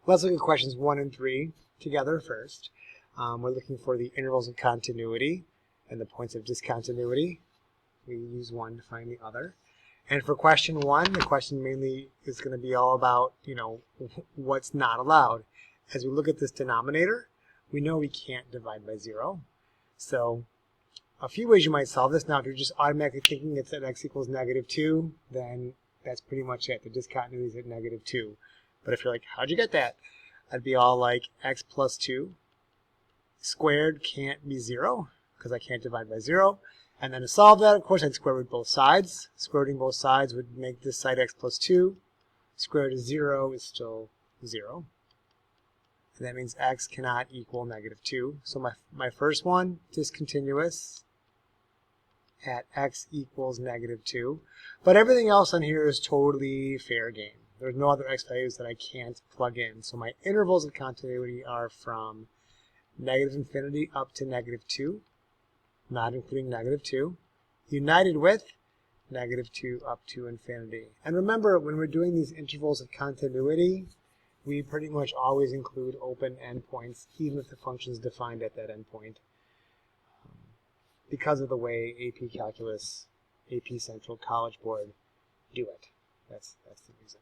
Let's look at questions 1 and 3 together first. We're looking for the intervals of continuity and the points of discontinuity. We use one to find the other. And for question 1, the question mainly is going to be all about, what's not allowed. As we look at this denominator, we know we can't divide by 0. So a few ways you might solve this. Now, if you're just automatically thinking it's at x equals -2, then that's pretty much it. The discontinuity is at -2. But if you're like, how'd you get that? I'd be all like, x plus 2 squared can't be 0 because I can't divide by 0. And then to solve that, of course, I'd square root both sides. Square rooting both sides would make this side x plus 2. Square root of 0 is still 0. And that means x cannot equal -2. So my first one, discontinuous at x equals -2. But everything else on here is totally fair game. There's no other x values that I can't plug in. So my intervals of continuity are from -infinity up to -2, not including -2, united with -2 up to infinity. And remember, when we're doing these intervals of continuity, we pretty much always include open endpoints, even if the function is defined at that endpoint, because of the way AP Calculus, AP Central, College Board do it. That's the reason.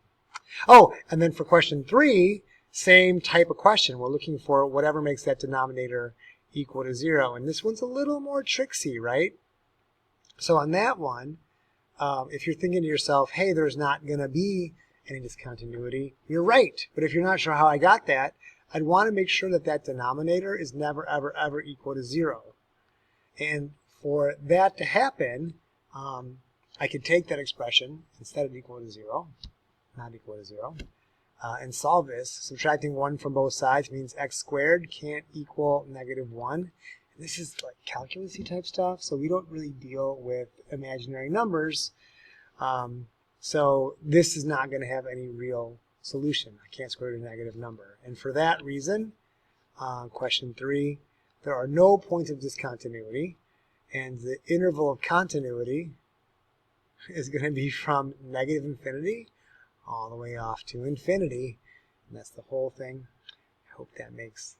Oh, and then for question 3, same type of question. We're looking for whatever makes that denominator equal to 0. And this one's a little more tricksy, right? So on that one, if you're thinking to yourself, hey, there's not going to be any discontinuity, you're right. But if you're not sure how I got that, I'd want to make sure that that denominator is never, ever, ever equal to 0. And for that to happen, I could take that expression, instead of equal to 0, not equal to 0, and solve this. Subtracting 1 from both sides means x squared can't equal -1. And this is like calculus-y type stuff, so we don't really deal with imaginary numbers. So this is not going to have any real solution. I can't square root a negative number. And for that reason, question 3, there are no points of discontinuity, and the interval of continuity is going to be from -infinity all the way off to infinity, and that's the whole thing. I hope that makes